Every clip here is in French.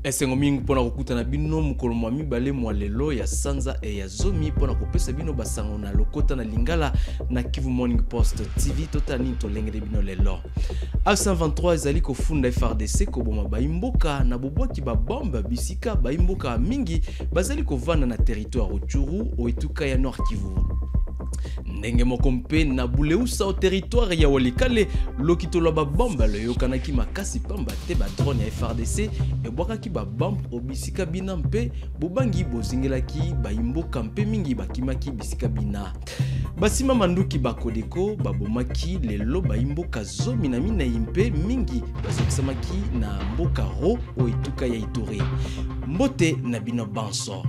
Esengo mingi pona kokutana bino mukolo mwa mibale mwa lelo ya sanza e ya zomi pona kopesa bino basango na lokota na lingala na Kivu Morning Post TV totani tolengede bino lelo. A123 ezali kofunda FARDC koboma baimboka na bobwaki ba bombe bisika baimboka mingi bazali kovanda na territoire Rutshuru oetuka ya Nord Kivu. Ndenge moko mpe na Buleusa au territoire ya Walikale lokitolo ba bomba le yokanaki makasi pamba te ba drone ya FARDC ebwakaki ba bombe obisika bina mpe bobangi bozingelaki ba imboka mpe mingi bakimaki bisika bina. Basima manduki bakodeko babomaki lelo ba imboka zomi na mina impe mingi basokisamaki na mboka ro o etuka ya Ituri. Mbote na bino banso.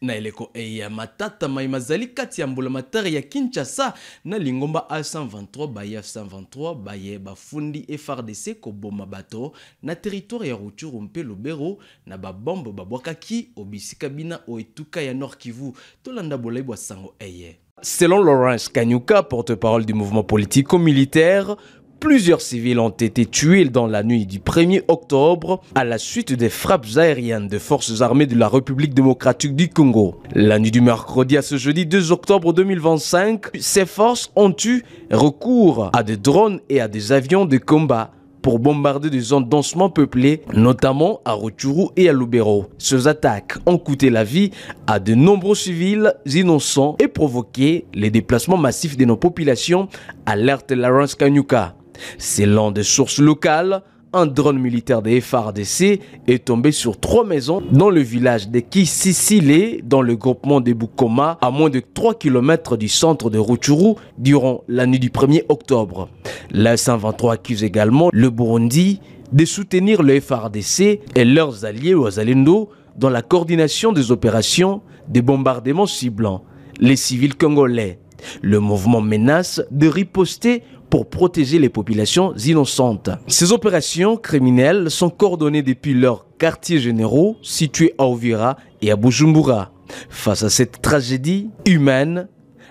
Na eleko ya matata maimazali kati ya mbulamatari ya Kinshasa na lingomba A123 baye F123 baye bafundi FARDC koboma bato na territoire ya Rutshuru mpe Lubero na babombo babwakaki obisika bina oetuka ya Nord Kivu tolanda bolai bwa sango eye. Selon Lawrence Kanyuka, porte-parole du mouvement politico-militaire, plusieurs civils ont été tués dans la nuit du 1er octobre à la suite des frappes aériennes des forces armées de la République démocratique du Congo. La nuit du mercredi à ce jeudi 2 octobre 2025, ces forces ont eu recours à des drones et à des avions de combat pour bombarder des zones densément peuplées, notamment à Rutshuru et à Lubero. Ces attaques ont coûté la vie à de nombreux civils innocents et provoqué les déplacements massifs de nos populations, alerte Lawrence Kanyuka. Selon des sources locales, un drone militaire de FARDC est tombé sur 3 maisons dans le village de Kisisile, dans le groupement de Bukoma, à moins de 3 km du centre de Rutshuru, durant la nuit du 1er octobre. La A123 accuse également le Burundi de soutenir le FARDC et leurs alliés Wazalendo dans la coordination des opérations de bombardement ciblant les civils congolais. Le mouvement menace de riposter pour protéger les populations innocentes. Ces opérations criminelles sont coordonnées depuis leurs quartiers généraux situés à Uvira et à Bujumbura. Face à cette tragédie humaine,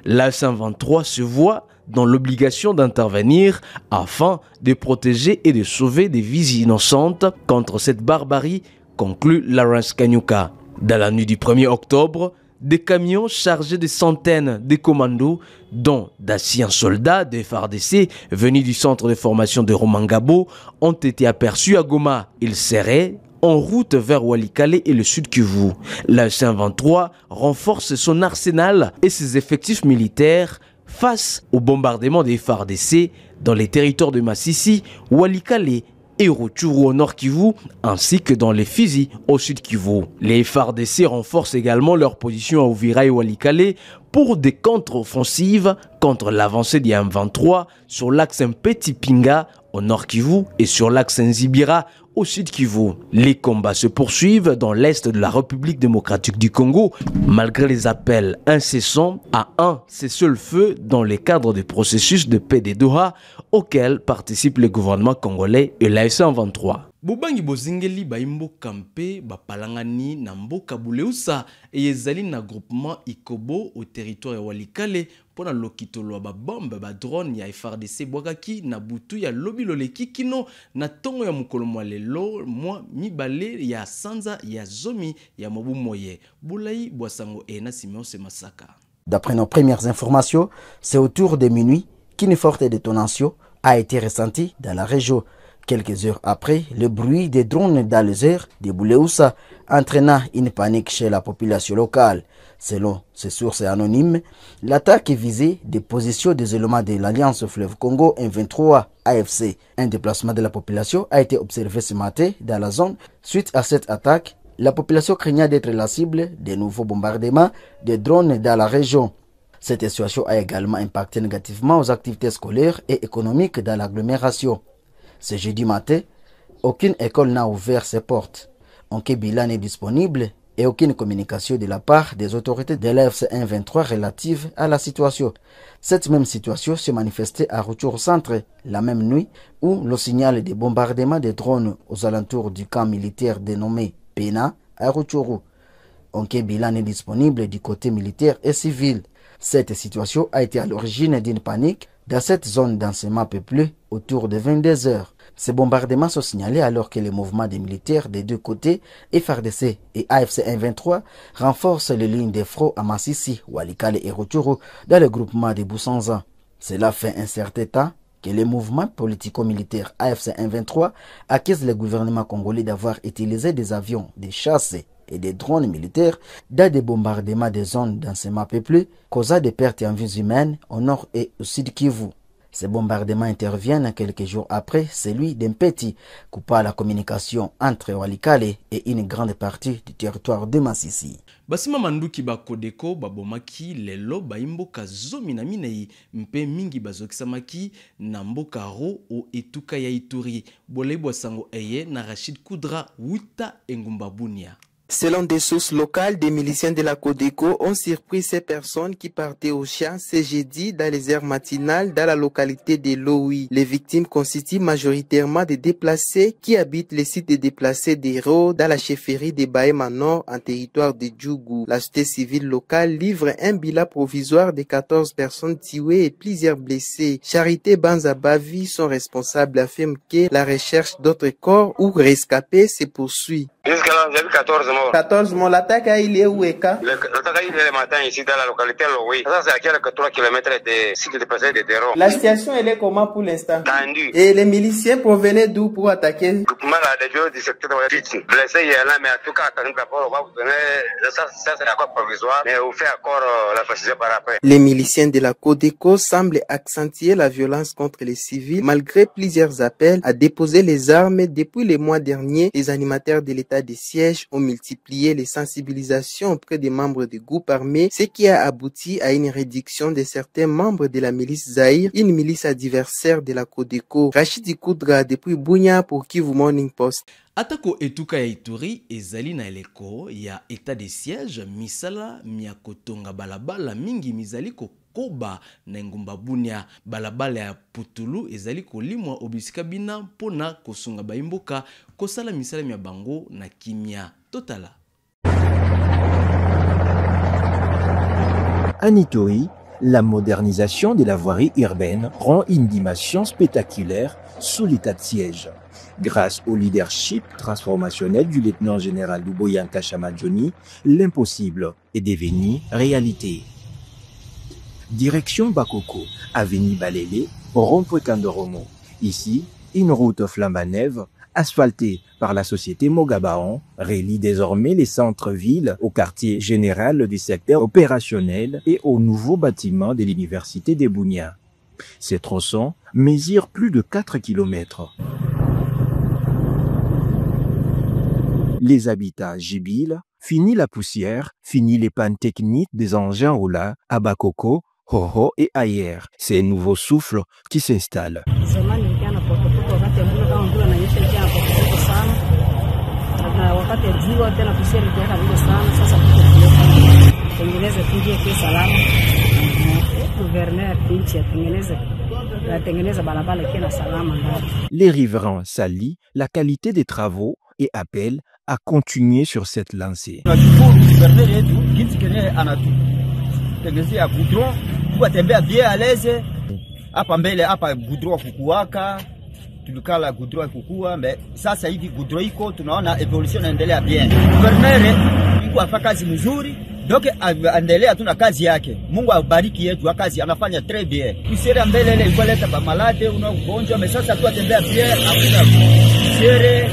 l'A123 se voit dans l'obligation d'intervenir afin de protéger et de sauver des vies innocentes contre cette barbarie, conclut Lawrence Kanyuka. Dans la nuit du 1er octobre, des camions chargés de centaines de commandos, dont d'anciens soldats de FARDC venus du centre de formation de Romangabo, ont été aperçus à Goma. Ils seraient en route vers Walikale et le sud Kivu. La A123 renforce son arsenal et ses effectifs militaires face au bombardement des FARDC dans les territoires de Masisi, Walikale et Rutshuru au Nord Kivu, ainsi que dans les Fizi au Sud Kivu. Les FARDC renforcent également leur position à Uvira et Walikale pour des contre-offensives contre l'avancée des M23 sur l'axe Mpeti-Pinga au Nord Kivu et sur l'axe Nzibira au Sud Kivu. Les combats se poursuivent dans l'est de la République démocratique du Congo, malgré les appels incessants à un cessez-le-feu dans le cadre des processus de paix des Doha auquel participe le gouvernement congolais et la A123. Bobangi bozingeli baimboka mpe bapalangani na mboka Buleusa ezali na groupement Ikobo au territoire ya Walikale pona lokitolo ba bombe ba drone ya FARDC bwakaki na butu ya lobiloleki kino na tongo ya mukolo mwa lelo mwa mibale ya sanza ya zomi ya mobu moye bulai bwasango na Simeon Semasaka. D'après nos premières informations, c'est autour de minuit qu'une forte détonation a été ressentie dans la région. Quelques heures après, le bruit des drones dans les airs de Buleusa entraîna une panique chez la population locale. Selon ces sources anonymes, l'attaque visait des positions des éléments de l'Alliance Fleuve Congo M23 AFC. Un déplacement de la population a été observé ce matin dans la zone. Suite à cette attaque, la population craignait d'être la cible de nouveaux bombardements de drones dans la région. Cette situation a également impacté négativement aux activités scolaires et économiques dans l'agglomération. Ce jeudi matin, aucune école n'a ouvert ses portes. Aucun bilan n'est disponible et aucune communication de la part des autorités de l'AFC 123 relative à la situation. Cette même situation s'est manifestée à Rutshuru Centre la même nuit où le signal de bombardement des drones aux alentours du camp militaire dénommé Pena à Rutshuru. Aucun bilan n'est disponible du côté militaire et civil. Cette situation a été à l'origine d'une panique dans cette zone densément peuplée autour de 22 heures. Ces bombardements sont signalés alors que les mouvements des militaires des deux côtés, FARDC et AFC M23, renforcent les lignes de front à Massissi, Walikale et Rutshuru dans le groupement de Boussanza. Cela fait un certain temps que les mouvements politico-militaires AFC M23 accusent le gouvernement congolais d'avoir utilisé des avions, des chasse et des drones militaires dans des bombardements des zones densément peuplées, causant des pertes en vies humaines au nord et au sud Kivu. Ces bombardements interviennent quelques jours après celui d'Mpeti, coupant la communication entre Walikale et une grande partie du territoire de Massissi. Basima manduki ba Kodeko babomaki lelo baimboka zomi na minei mpe mingi bazokisamaki na mboka ro o etuka ya Ituri. Bolebo sango eye na Rachid Koudra Wuta Engumba Bunia. Selon des sources locales, des miliciens de la Codeco ont surpris ces personnes qui partaient au chien ce jeudi dans les heures matinales dans la localité de Loui. Les victimes constituent majoritairement des déplacés qui habitent les sites de déplacés d'Hérault dans la chefferie de Bahema Nord en territoire de Djougou. La société civile locale livre un bilan provisoire de 14 personnes tuées et plusieurs blessés. Charité Banzabavi, son responsable, affirme que la recherche d'autres corps ou rescapés se poursuit. Jusqu'à là, j'ai vu 14 morts. 14 morts. L'attaque a eu lieu où et quand? L'attaque a eu lieu le matin ici dans la localité Loui. Ça, c'est à quelques 3 km des sites de déplacés de Déron. La situation, elle est comment pour l'instant? Tendue. Et les miliciens provenaient d'où pour attaquer? Le groupement des gens du secteur de la Titi. Blessés, il y en a, mais en tout cas, on va vous donner, ça c'est encore provisoire, mais on fait encore la précision par après. Les miliciens de la Codeco semblent accentuer la violence contre les civils malgré plusieurs appels à déposer les armes. Depuis le mois dernier, les animateurs de l'État des sièges ont multiplié les sensibilisations auprès des membres du groupe armé, ce qui a abouti à une réduction de certains membres de la milice Zahir, une milice adversaire de la Codeco. Rachid Koudra depuis Bunia pour Kivu Morning Post. Atako etuka ya Ituri ezali na eleko ya état de siège misala miakotonga balabala mingi mizali koba na Engumba Bunia. Balabala ya Putulu ezali kolimwa obisika bina pona kosunga baimboka kosala misala mia bango na kimia totala. En Ituri, la modernisation de la voirie urbaine prend une dimension spectaculaire sous l'état de siège. Grâce au leadership transformationnel du lieutenant-général Luboya Shamadjoni, l'impossible est devenu réalité. Direction Bakoko, avenue Balélé, rond-point Kandoromo. Ici, une route flambant-neuve, asphaltée par la société Mogabaon, relie désormais les centres-villes au quartier général du secteur opérationnel et au nouveau bâtiment de l'université de Bunia. Ces tronçons mesurent plus de 4 km. Les habitats gibiles, fini la poussière, fini les pannes techniques des engins roulants à Bakoko, Hoho et ailleurs. C'est un nouveau souffle qui s'installe. Les riverains s'allient la qualité des travaux et appellent à continuer sur cette lancée. tulikala gudro kukua mbe sasa hivi gudro iko tunaona evolution inaendelea bien. Guverneur yuko afanya kazi nzuri, donc aendelea tuna kazi yake. Mungu abariki yetu kazi anafanya très bien. Kisere mbele ile ilikuwa leta ba malade una ugonjwa mais sasa tu atembea bien hakuna kisere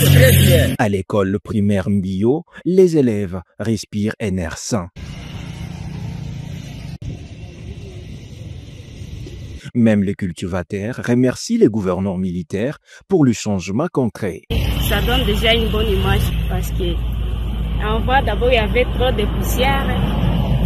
très bien. À l'école primaire Mbio, les élèves respirent un air sain. Même les cultivateurs remercient les gouverneurs militaires pour le changement concret. Ça donne déjà une bonne image parce que en bas d'abord il y avait trop de poussière,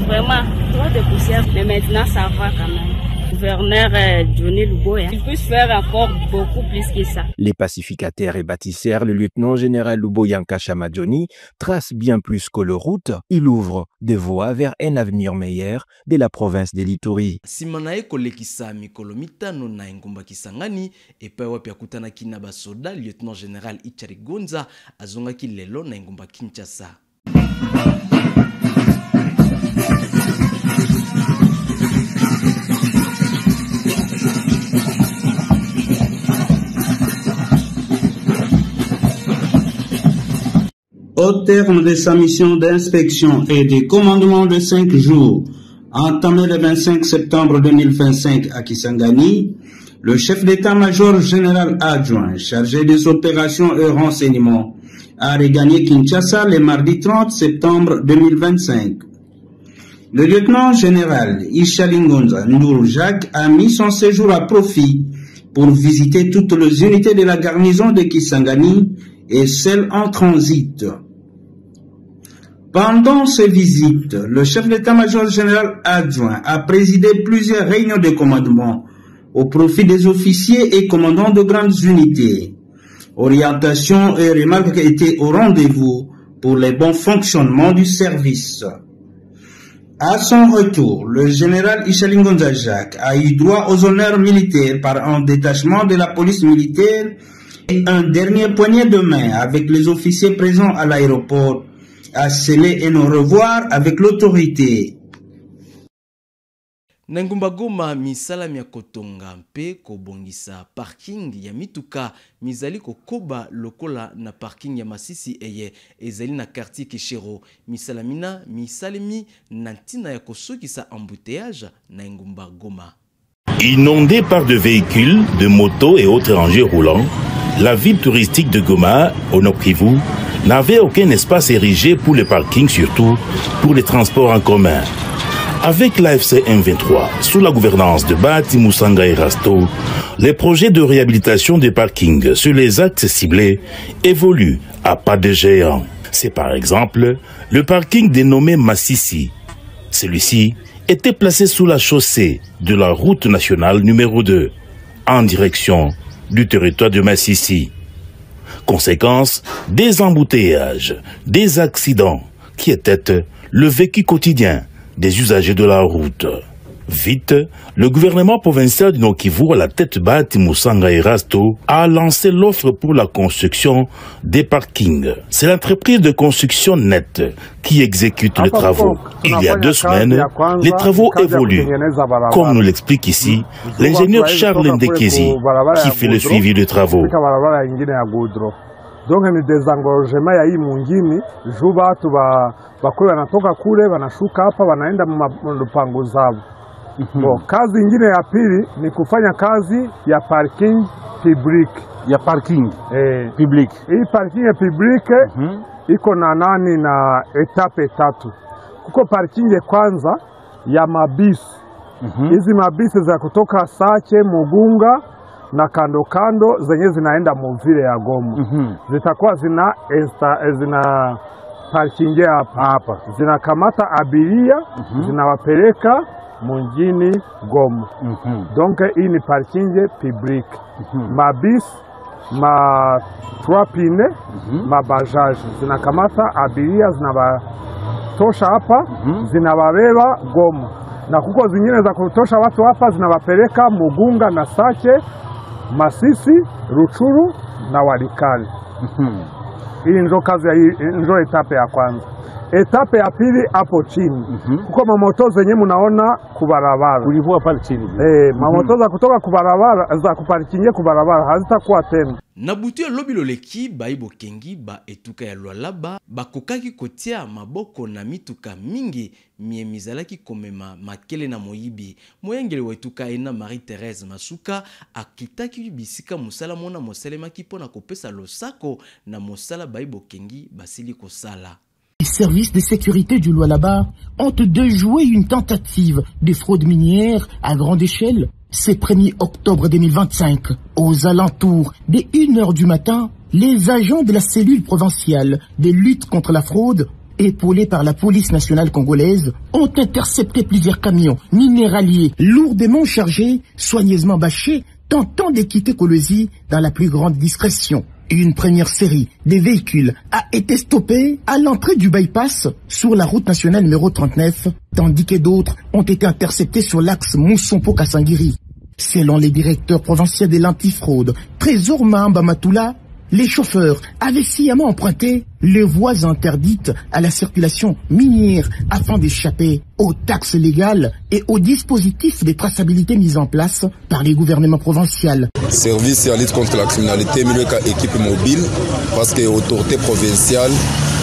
vraiment trop de poussière, mais maintenant ça va quand même. Gouverneur Johnny Luboya, il peut faire encore beaucoup plus que ça. Les pacificateurs et bâtisseurs, le lieutenant-général Luboya Shamadjoni, trace bien plus que le route. Il ouvre des voies vers un avenir meilleur de la province de l'Ituri. Simanae kolekisa mikolo mitano na Engumba Kisangani epai wapi akutanaki na basoda lieutenant-général Ichari Gonza azongaki lelo na Engumba Kinshasa. Au terme de sa mission d'inspection et de commandement de 5 jours, entamé le 25 septembre 2025 à Kisangani, le chef d'état-major général adjoint chargé des opérations et renseignements a regagné Kinshasa le mardi 30 septembre 2025. Le lieutenant général Ishalingonza Ndour Jacques a mis son séjour à profit pour visiter toutes les unités de la garnison de Kisangani et celles en transit. Pendant ces visites, le chef d'état-major général adjoint a présidé plusieurs réunions de commandement au profit des officiers et commandants de grandes unités. Orientation et remarques étaient au rendez-vous pour le bon fonctionnement du service. À son retour, le général Ishalingonza Jacques a eu droit aux honneurs militaires par un détachement de la police militaire et un dernier poignet de main avec les officiers présents à l'aéroport à sceller un au revoir avec l'autorité. Nangumba Goma misala mia kotonga mpe kobongisa parking ya mituka mizali kokoba lokola na parking ya Masisi eye ezali na quartier Kishero misala mina misalemi na ntina ya kosokisa embouteillage na Ngumba Goma. Inondée par de véhicules, de motos et autres engins roulants, la ville touristique de Goma, au Nord Kivu, n'avait aucun espace érigé pour les parkings, surtout pour les transports en commun. Avec l'AFC M23, sous la gouvernance de Bahati Moussanga Erasto, les projets de réhabilitation des parkings sur les axes ciblés évoluent à pas de géant. C'est par exemple le parking dénommé Masisi. Celui-ci était placé sous la chaussée de la route nationale numéro 2, en direction du territoire de Masisi. Conséquence, des embouteillages, des accidents qui étaient le vécu quotidien des usagers de la route. Vite, le gouvernement provincial du Nord-Kivu, à la tête Bahati Moussanga Erasto, a lancé l'offre pour la construction des parkings. C'est l'entreprise de construction Net qui exécute les travaux. Il y a 2 semaines, les travaux évoluent. Comme nous l'explique ici l'ingénieur Charles Ndekezi, qui fait le suivi des travaux. Donc ni désengorgement ya hii mwingine juu watu bakwe wanatoka kule wanashuka hapa wanaenda mpango zao. Kazi ingine ya pili ni kufanya kazi ya parking public. Ya parking public. Hii parking ya public iko na nani na etape 3. Kuko parking ya kwanza ya mabisi. Hizi mabisi za kutoka Sache, Mugunga na kando kando zenye zinaenda Muvile ya Goma. Zitakuwa zina parking hapa. Zinakamata abiria, zinawapeleka mjini Goma. Donc hii ni parking public. Mabis, ma 3 pine, mabajaji zinakamata abiria, zinabatosha hapa, zinawabeba Goma. Na kuko zingine za kutosha watu hapa zinawapeleka Mugunga na Sache, Masisi, Ruchuru na Walikale. Hii ndio kazi ya ndio etape ya kwanza. Etape ya pili hapo chini. Kuko mamoto zenye mnaona kubarabara. Kulivua pale chini. Mamoto za kutoka kubarabara za kuparkingia kubarabara hazitakuwa tena. Na butu ya lobilo leki baibo kengi ba etuka ya Lualaba bakokaki kotia maboko na mituka mingi mie mizalaki komema makele na moyibi. Moyengele wa etuka ena Marie-Thérèse Masuka akitaki bisika musala mona moselema kipo na kopesa losako na mosala baibo kengi basili kosala. Les services de sécurité du Lualaba ont déjoué une tentative de fraude minière à grande échelle. Ce 1er octobre 2025, aux alentours des 1h du matin, les agents de la cellule provinciale de lutte contre la fraude, épaulés par la police nationale congolaise, ont intercepté plusieurs camions minéraliers lourdement chargés, soigneusement bâchés, tentant de quitter Kolwezi dans la plus grande discrétion. Une première série de véhicules a été stoppée à l'entrée du bypass sur la route nationale numéro 39, tandis que d'autres ont été interceptés sur l'axe Moussompo-Kassangiri. Selon les directeurs provinciaux de l'antifraude, Trésor Mahamba Matula, les chauffeurs avaient sciemment emprunté les voies interdites à la circulation minière afin d'échapper aux taxes légales et aux dispositifs de traçabilité mis en place par les gouvernements provinciaux. Service à lutte contre la criminalité, mais équipe mobile, parce que l'autorité provinciale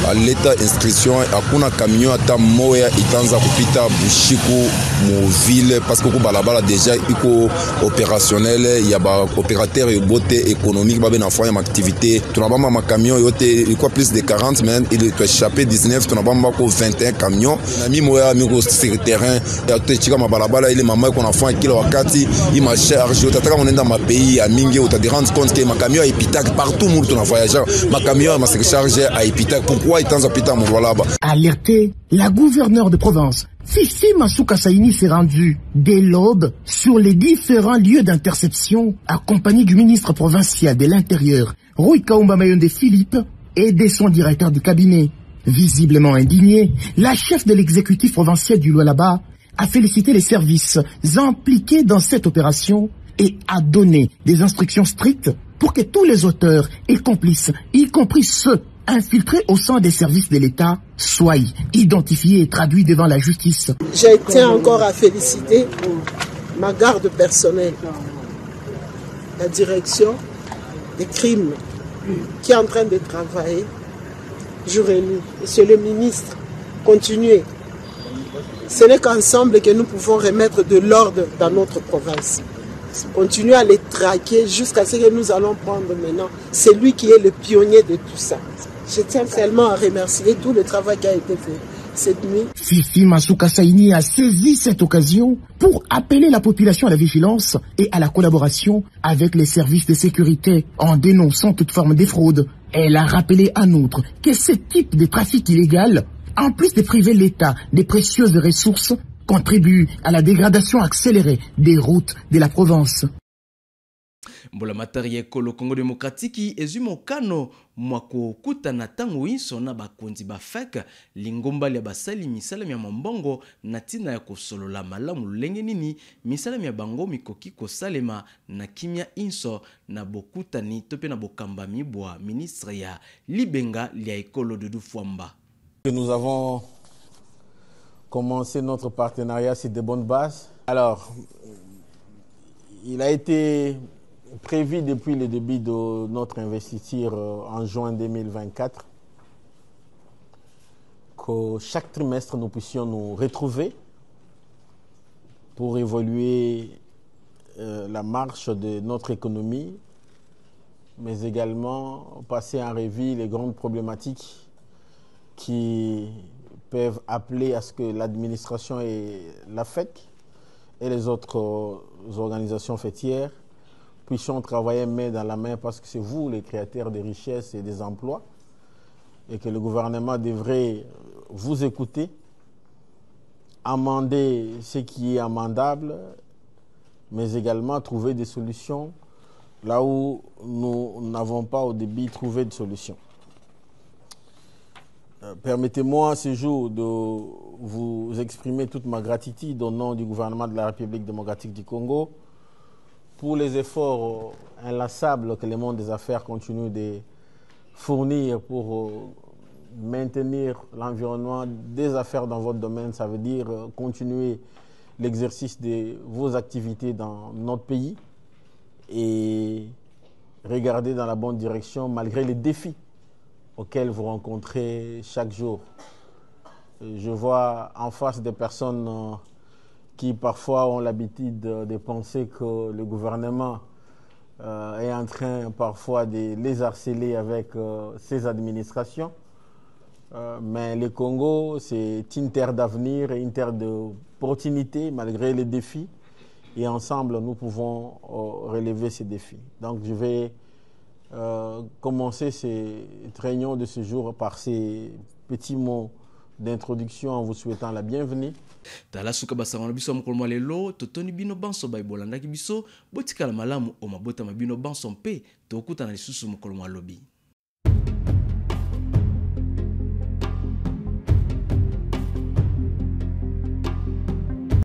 aleta inscription hakuna camion ata moya itanza kupita bushiku mu ville parce que ko balabala déjà iko opérationnel ya ba opérateur bote économique ba na fond ya activité tunabamba ma camion yote iko plus de 40 mais il est échappé 19 tunabamba ko 21 camions na mi moya mi ko sur terrain ya tuchika ma balabala ile mama iko na fond kila wakati ima charge utataka monenda ma pays ya mingi utadi rendre compte que ma camion ipitak partout monde tuna voyageur ma camion ma se charge à ipitak pourquoi itanza pita mu voilà. Alerté, la gouverneure de province Fifi Masuka Saini s'est rendue dès l'aube sur les différents lieux d'interception, accompagné du ministre provincial de l'Intérieur, Rui Kaumba Mayonde Philippe, et de son directeur de cabinet. Visiblement indignée, la chef de l'exécutif provincial du Lualaba a félicité les services impliqués dans cette opération et a donné des instructions strictes pour que tous les auteurs et complices, y compris ceux infiltrés au sein des services de l'État, soient identifiés et traduits devant la justice. Je tiens encore à féliciter ma garde personnelle, la direction des crimes qui est en train de travailler jour et nuit. Monsieur le ministre, continuez. Ce n'est qu'ensemble que nous pouvons remettre de l'ordre dans notre province. Continuez à les traquer jusqu'à ce que nous allons prendre maintenant. C'est lui qui est le pionnier de tout ça. Je tiens seulement à remercier tout le travail qui a été fait cette nuit. Fifi Masuka Saini a saisi cette occasion pour appeler la population à la vigilance et à la collaboration avec les services de sécurité en dénonçant toute forme de fraude. Elle a rappelé en outre que ce type de trafic illégal, en plus de priver l'État des précieuses ressources, contribue à la dégradation accélérée des routes de la province. Mbola matari ekolo Congo démocratique ezumo kano mwako kutana tango inso na bakonzi ba fek lingomba ya basali misala ya mambongo na tina ya kosolola malamu lenge nini misala ya bango mikoki kosalema na kimia inso na bokutani tope na bokamba mibwa ministre ya Libenga lia ekolo de Dufwamba. Nous avons commencé notre partenariat sur de bonnes bases. Alors, il a été prévu depuis le début de notre investiture en juin 2024 que chaque trimestre nous puissions nous retrouver pour évoluer la marche de notre économie, mais également passer en revue les grandes problématiques qui peuvent appeler à ce que l'administration et la FEC et les autres organisations fêtières puissions travailler main dans la main parce que c'est vous les créateurs de richesses et des emplois et que le gouvernement devrait vous écouter, amender ce qui est amendable, mais également trouver des solutions là où nous n'avons pas au début trouvé de solutions. Permettez-moi ce jour de vous exprimer toute ma gratitude au nom du gouvernement de la République démocratique du Congo pour les efforts inlassables que le monde des affaires continue de fournir pour maintenir l'environnement des affaires dans votre domaine. Ça veut dire continuer l'exercice de vos activités dans notre pays et regarder dans la bonne direction malgré les défis auxquels vous rencontrez chaque jour. Je vois en face des personnes qui parfois ont l'habitude de penser que le gouvernement est en train parfois de les harceler avec ses administrations. Mais le Congo, c'est une terre d'avenir et une terre d'opportunité malgré les défis. Et ensemble, nous pouvons relever ces défis. Donc je vais commencer cette réunion de ce jour par ces petits mots d'introduction en vous souhaitant la bienvenue. Tala suka basangana biso mkolmo lelo totoni bino banso baibolanda ki biso botikala malamu o mabota mabino banso mpe tokuta na lisusu mkolmo lobi.